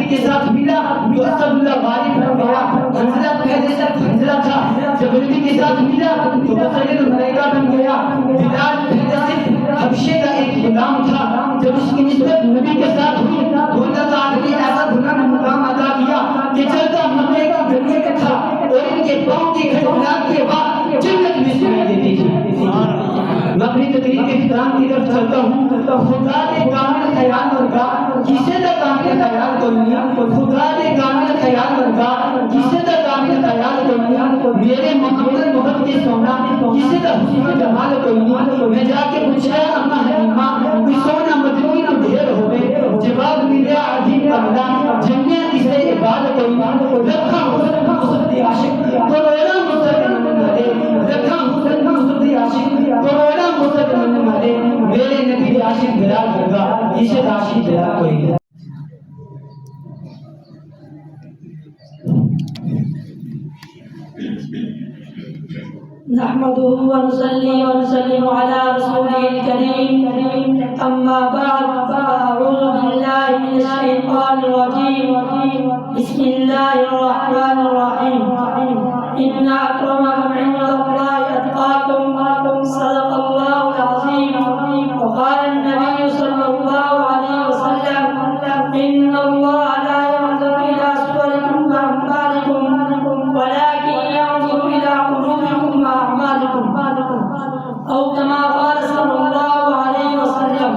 کے ساتھ ملا تو اسد اللہ غالب بن گیا. حنظلہ پہلے سے حنظلہ تھا, جب نبی کے ساتھ ملا تو بصیر الملائکہ بن گیا. بلال پہلے سے حبشے کا ایک غلام تھا, جب اس کی نسبت نبی کے ساتھ ہوئی تو اللہ تعالیٰ نے ایسا بلند مقام عطا کیا کہ چلتا مکے کا گلے کا تھا اور ان کے پاؤں کی کھٹکھٹاہٹ کے بعد جنت بھی سنائی دیتی تھی. میں اپنی تقریر کے اختتام کی طرف چلتا ہوں. خدا نے کامل خیال ورگا کسی دا کامل خیال کوئی نہیں, خدا نے کامل خیال ورگا کسی دا کامل خیال کوئی نہیں, میرے محمد محمد کے سونا کسی دا حسن و جمال کوئی نہیں. میں جا کے پوچھا اما حلیمہ کوئی سونا مدنی نہ ڈھیر ہوئے, جواب ملیا عظیم قبلہ جنیا کسے عبادت کوئی نہیں. رکھا حسن مصدی عاشق کروڑا مصدی من مدے, رکھا حسن مصدی عاشق کروڑا مصدی من مدے. میرے نبی عاشق بلال ورگا کسے عاشق بلال کوئی نہیں. نحمده ونصلي ونسلم على رسوله الكريم. أما بعد فأعوذ بالله من الشيطان الرجيم. بسم الله الرحمن الرحيم. إن أكرمكم عند الله أتقاكم. صدق الله العظيم. وقال النبي صلى الله عليه وسلم إن الله لا ينظر إلى صوركم وأموالكم ولكن ينظر إلى قلوبكم وأعمالكم أو كما قال صلى الله عليه وسلم.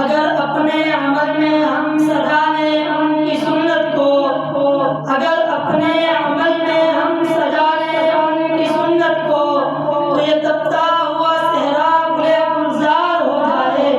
اگر اپنے عمل میں ہم سجا لیں ان کی سنت کو, اگر اپنے عمل میں ہم سجا لیں ان کی سنت کو, تو یہ تبتا ہوا صحرا گلے گلزار ہو جائے.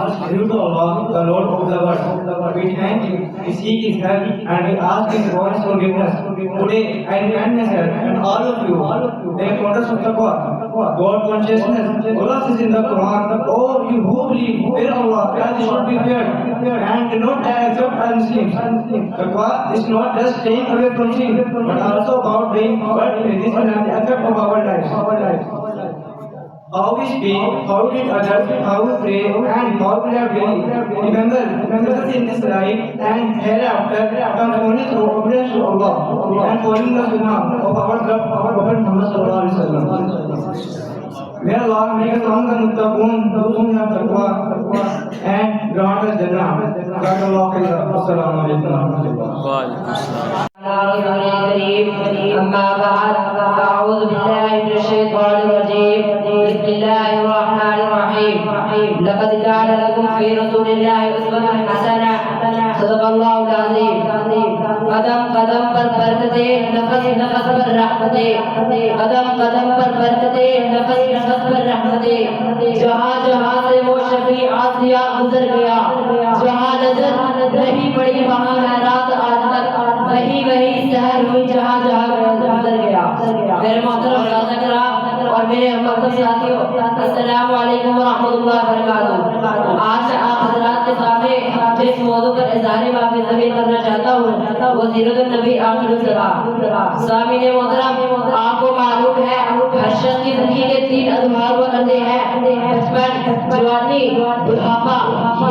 must give to Allah, the Lord of the world. We thank Him, we seek His help, and we ask His God's forgiveness. Today, I remind myself and all of you, the importance of taqwa, God consciousness. Allah says in the Quran, oh, you who believe, fear Allah, as you should be feared, and do not die except as Muslims. Taqwa is not just staying away from sin, but also about doing what is in the effect of our lives. How we speak, how we others, how we pray, and how we are doing. Remember, success in this life and hereafter comes only through obedience to Allah and following the sunnah of our Prophet Muhammad sallallahu alaihi wasallam. May Allah make us among the muttaqun, those who have taqwa, and grant us Jannah. Jazakallahu khairan. Assalamu alaikum wa rahmatullah. أما بعد فأعوذ بالله من الشيطان الرجيم بسم الله الرحمن الرحيم لقد كان لكم في رسول الله أسوة حسنة صدق الله العظيم قدم قدم پر برکتیں نفس نفس پر رحمتیں قدم قدم پر برکتیں نفس نفس پر رحمتیں جہاں جہاں سے وہ شفیع آسیہ گزر گیا جہاں نظر نہیں پڑی وہاں ہے رات آج تک وہی وہی سحر ہوئی جہاں جہاں گزر گیا میرے محترم ساتھ کرام اور میرے محترم ساتھیوں السلام علیکم ورحمۃ اللہ وبرکاتہ. آج میں آپ حضرات کے سامنے جس موضوع پر اظہار معافی ضمیر کرنا چاہتا ہوں وہ سیرت النبی آخر الزمان. سامعین محترم آپ کو معلوم ہے ہر شخص کی زندگی کے تین ادوار ہوا کرتے ہیں بچپن جوانی بڑھاپا.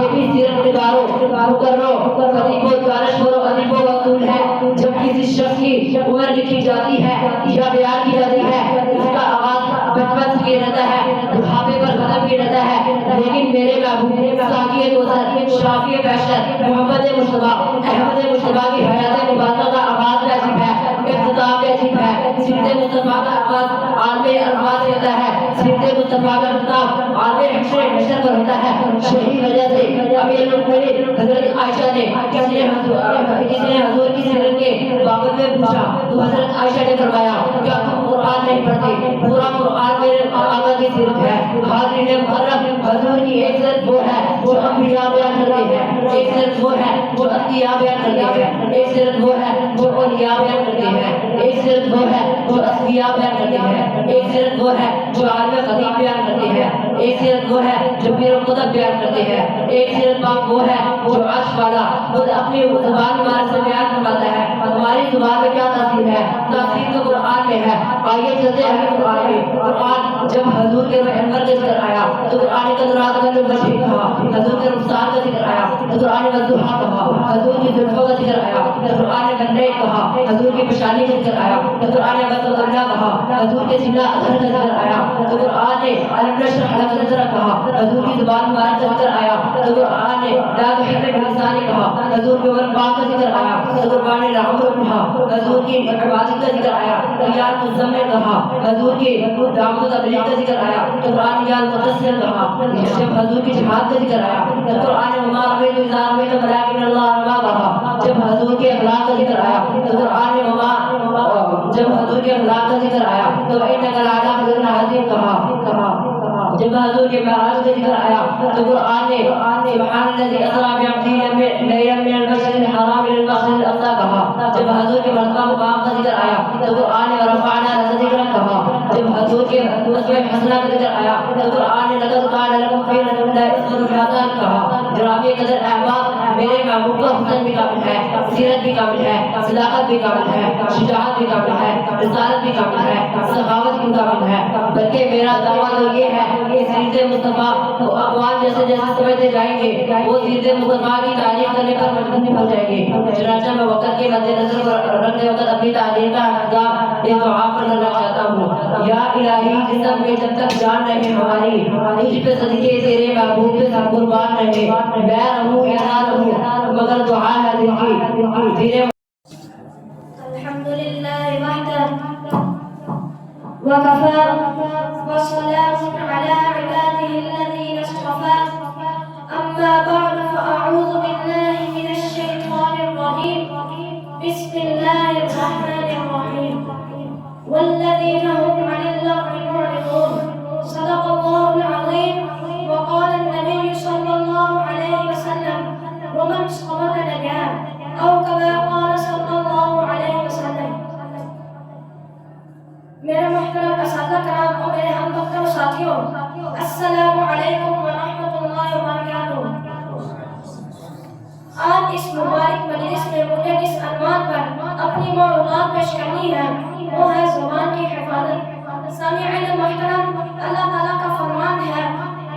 یہ بھی سیرت نگاروں مقرروں خطیبوں دانشوروں ادیبوں کا اصول ہے. جب کسی شخص کی عمر لکھی جاتی ہے یا بیان کی جاتی ہے اس کا آغاز بچپن سے رہتا ہے بڑھاپے پر ختم کیا جاتا ہے. لیکن میرے محبوب ساقی کوثر شافی بیشر محمد مصطفیٰ احمد مصطفیٰ کی حیات مبارکہ کا آغاز بھی عجیب ہے اختتام بھی عجیب ہے. سیرت مصطفیٰ کا آغاز عالم الفاظ ہوتا ہے سیرت مصطفیٰ کا اختتام عالم حشر پر ہوتا ہے. یہی وجہ سے امیر المؤمنین حضرت عائشہ نے کسی نے حضور کی سیرت کے بابت میں پوچھا تو حضرت عائشہ نے فرمایا کیا تم قرآن نہیں پڑھتے؟ پورا قرآن میرے آقا کی سیرت ہے. حاضرین محترم حضور کی ایک سیرت وہ ہے جو انبیاء بیان کرتے ہیں ایک سیرت وہ ہے جو انبیاء بیان کرتے ہیں ایک سیرت وہ ہے جو اولیاء بیان کرتے ہیں ایک سیرت وہ ہے جو اصفیاء بیان کرتے ہیں ایک سیرت وہ ہے جو عالم خطیب بیان کرتے ہیں ایک سیرت وہ ہے جو پیر و قطب بیان کرتے ہیں ایک سیرت پاک وہ ہے جو عرش والا خود اپنی زبان مبارک سے بیان فرماتا ہے. ہماری زبان میں کیا تاثیر ہے؟ تاثیر تو قرآن میں ہے. آئیے چلتے ہیں قرآن میں. قرآن جب حضور کے روح انور کا ذکر آیا تو قرآن کا رات کا وجہ کہا حضور کے رخسار کا ذکر آیا تو قرآن والضحیٰ کہا حضور کی زلفوں کا ذکر آیا تو قرآن واللیل کہا حضور کی پیشانی کا ذکر آیا تو قرآن والضحیٰ کہا حضور کے سینہ اظہر کا ذکر آیا تو قرآن نے الم نشرح لک صدرک کہا حضور کی زبان مبارک کا ذکر آیا تو قرآن نے لا تحرک بلسانک کہا حضور کے عمر پاک کا ذکر آیا تو قرآن نے العمر کہا حضور کی عبادت کا ذکر آیا تو یا مزمل کہا حضور کی دعوت و تبلیغ کا ذکر آیا تو قرآن یا متصل کہا. جب حضور کی جہاد کا ذکر آیا تو قرآن وما رمیت اذ رمیت ولکن اللہ رمی کہا. جب حضور کے اخلاق کا ذکر آیا تو قرآن جب حضور کے اخلاق کا ذکر آیا تو انک لعلی خلق عظیم کہا. جب حضور کے معراج کا ذکر آیا تو قرآن نے سبحان الذی اسری بعبدہ لیلا من المسجد الحرام الى المسجد الاقصى کہا. جب حضور کے مرتبہ مقام کا ذکر آیا تو قرآن نے ورفعنا لک ذکرک کہا. جب حضور کے اسوہ حسنہ کا ذکر آیا تو قرآن نے لقد کان لکم فی رسول اللہ اسوۃ حسنہ کہا. جناب قدر احباب میرے محبوب کا حسن بھی کامل ہے سیرت بھی کامل ہے صداقت بھی کامل ہے شجاعت بھی کامل ہے رسالت بھی کامل ہے سخاوت بھی کامل ہے. بلکہ میرا دعویٰ تو یہ ہے کہ سیرت مصطفیٰ کو اقوام جیسے جیسے سمجھتے جائیں گے وہ سیرت مصطفیٰ کی تعریف کرنے پر مجبور ہو جائیں گے. چنانچہ میں وقت کے مد نظر رکھتے وقت اپنی تعلیم کا اہتمام اس دعا پر کرنا چاہتا ہوں. یا الہی جسم میں جب تک جان رہے ہماری تجھ پہ صدقے تیرے محبوب پہ سب قربان رہے میں رہوں یا نہ رہوں مگر دعا ہے دل کی دھیرے. الحمدللہ وحدہ وكفى وسلام على عباده الذين اصطفى. أما بعد فأعوذ بالله من الشيطان الرجيم. بسم الله الرحمن الرحيم. والذين هم عن اللغو معرضون. صدق الله العظيم. وقال النبي صلى الله اپنی معروضات پیش کرنی ہے وہ ہے زبان کی حفاظت۔ سامعین محترم، اللہ تعالیٰ کا فرمان ہے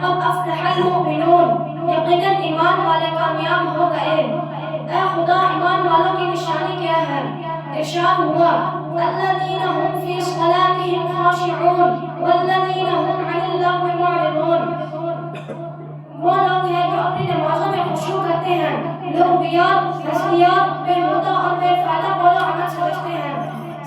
قد افلح المؤمنون، یقیناً ایمان والے کامیاب ہو گئے۔ اے خدا، ایمان والوں کی نشانی کیا ہے؟ ارشاد ہوا الذین هم فی صلاتهم خاشعون والذین هم عن اللغو معرضون، وہ لوگ ہیں جو اپنی نمازوں میں خشوع کرتے ہیں، لغویات، ہزلیات، بےہودہ اور بے فائدہ قول و عمل سے بچتے ہیں۔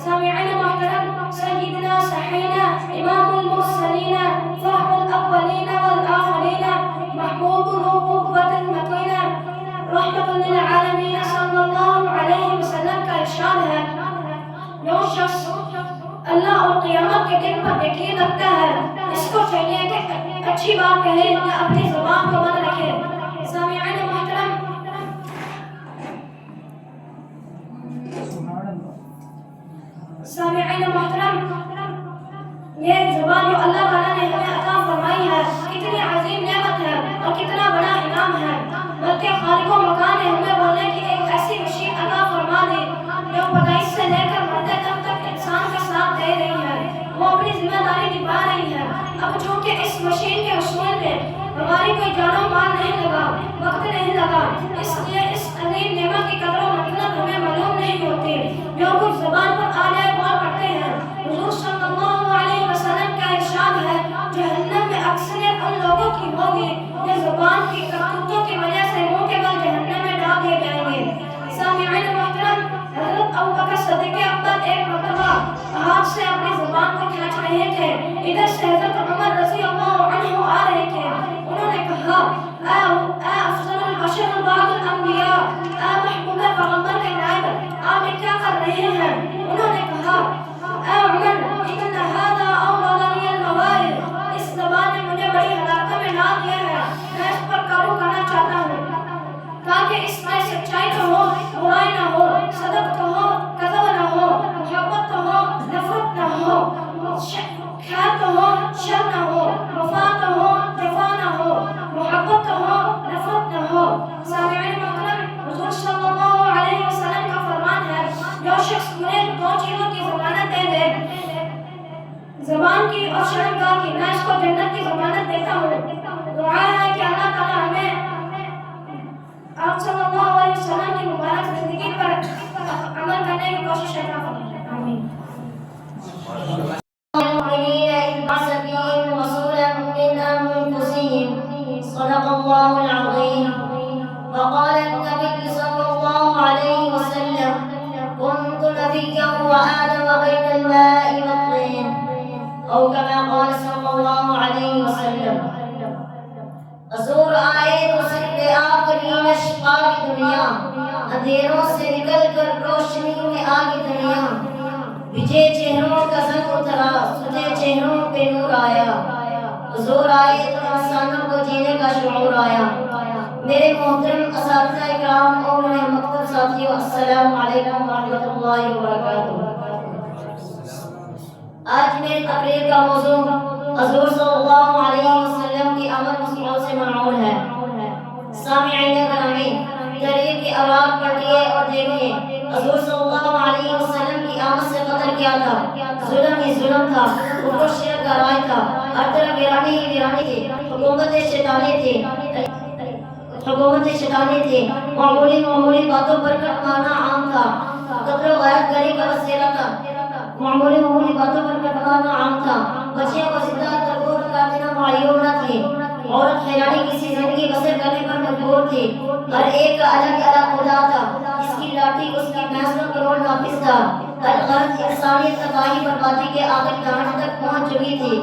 سامعین محترم، سیدنا صحینا امام المرسلین فخر الاولین والآخرین محبوب القوة المتین رحمت للعالمین صلی اللہ علیہ وسلم کا ارشاد ہے جو شخص اللہ اور قیامت کے دن پر یقین رکھتا ہے اس کو چاہیے کہ اچھی بات کہے یا اپنی زبان کو بند رکھے۔ سامعین محترم، یہ زبان جو اللہ تعالیٰ نے ہمیں عطا فرمائی ہے کتنی عظیم نعمت ہے اور کتنا بڑا انعام ہے، بلکہ خالق و مکان نے ہمیں بولنے کی ایک ایسی مشین عطا فرما دی جو پیدائش سے لے کر مرتے دم تک انسان کا ساتھ دے رہی ہے، وہ اپنی ذمہ داری نبھا رہی ہے۔ اب چونکہ اس مشین کے حصول میں ہماری کوئی جان و مال نہیں لگا، وقت نہیں لگا، اس لیے اس عظیم نعمت کی قدر و منزلت ہمیں معلوم نہیں ہوتی۔ جو کچھ زبان پر آ جائے وہ پڑھتے ہیں۔ حضور صلی اللہ علیہ وسلم کا ارشاد ہے جہنم میں اکثریت ان لوگوں کی ہوگی جو زبان کی کرتوتوں کی وجہ سے منہ کے بل جہنم میں ڈال دیے جائیں گے۔ سامعین محترم، حضرت ابوبکر صدیق اکبر ایک مرتبہ ہاتھ سے اپنی زبان کو کھینچ رہے تھے، ادھر سے حضرت عمر رضی اللہ عنہ آ رہے تھے۔ انہوں نے کہا اے افضل البشر بعد الانبیاء، اے محبوب پیغمبر کے نائب، آپ یہ کیا کر رہے ہیں؟ انہوں نے کہا اے عمر ان هذا اوغلنی الموارد، اس زبان نے مجھے بڑی ہلاکتوں میں ڈال دیا ہے، میں اس پر قابو کرنا چاہتا ہوں تاکہ اس میں سچائی تو ہو، برائی نہ ہو، صدق تو ہو، کذب نہ ہو، محبت تو ہو، نفرت نہ ہو، خیر تو ہو، شر نہ ہو، وفا تو ہو، جفا نہ ہو، محبت تو ہو، نفرت نہ ہو۔ سامعین محترم، حضور صلی اللہ علیہ وسلم کا فرمان ہے جو شخص مجھے دو چیزوں کی ضمانت دے دے، زبان کی اور شرمگاہ کی، میں اس کو جنت کی ضمانت دیتا ہوں۔ دعا ہے کہ اللہ تعالیٰ ہمیں آپ صلی اللہ علیہ وسلم کی مبارک زندگی پر عمل کرنے کی کوشش عطا فرمائے۔ آمین۔ صدق الله العظيم. وقال النبي صلى الله عليه وسلم كنت نبيا وآدم بين الماء والطين، أو كما قال صلى الله عليه وسلم۔ حضور آئے تو صرف آخری نشقہ کی دنیا، اندھیروں سے نکل کر روشنی میں آگے دنیا، بجھے چہروں کا زنگ اترا، سجے چہروں پہ نور آیا۔ حضور آئے تو انسانوں کو جینے کا شعور آیا۔ میرے محترم اساتذہ اکرام اور میرے مکتب ساتھیوں، السلام علیکم ورحمۃ اللہ وبرکاتہ۔ آج میرے تقریر کا موضوع حضور صلی اللہ علیہ وسلم کی آمد مسیحوں سے منعون ہے۔ سامعین گرامی، تحریر کی آواز پڑھیے اور دیکھیے حضور صلی اللہ علیہ وسلم کی آمد سے قدر کیا تھا، ظلم ہی ظلم تھا، کفر شرک کا رائج تھا، ہر طرف ویرانی ہی ویرانی تھی، حکومت شیطانی تھی، معمولی باتوں پر کٹوانا عام تھا، قتل و غارت گری کا وسیلہ تھا، معمولی باتوں پر کٹوانا عام تھا، بچیوں کو زندہ تربور کر دینا معیوب نہ تھی، عورت حیرانی کسی زندگی بسر کرنے پر مجبور تھی، ہر ایک کا الگ الگ خدا تھا، اس کی لاٹھی اس کی فیصلوں کروڑ نافذ تھا، الغرض انسانیت تباہی بربادی کے آخر دہانے تک پہنچ چکی تھی۔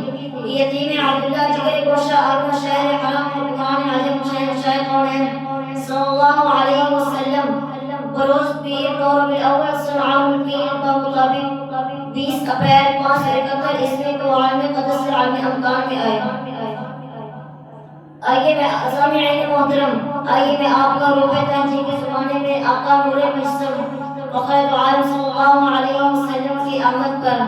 یتیم عبداللہ جگر گوشہ ارم شہر حرم قرآن عظیم شہر کونین صلی اللہ علیہ وسلم بروز پیر نور بالاول سنعام الفیل کا مطابق 20 اپریل 571 عیسوی کو عالم قدس سے عالم امکان میں آئے۔ آئیے میں سامعین محترم، آئیے میں آپ کا روح تنجی کے زمانے میں آقا نور مجسم وقت عالم صلی اللہ علیہ وسلم کی آمد پر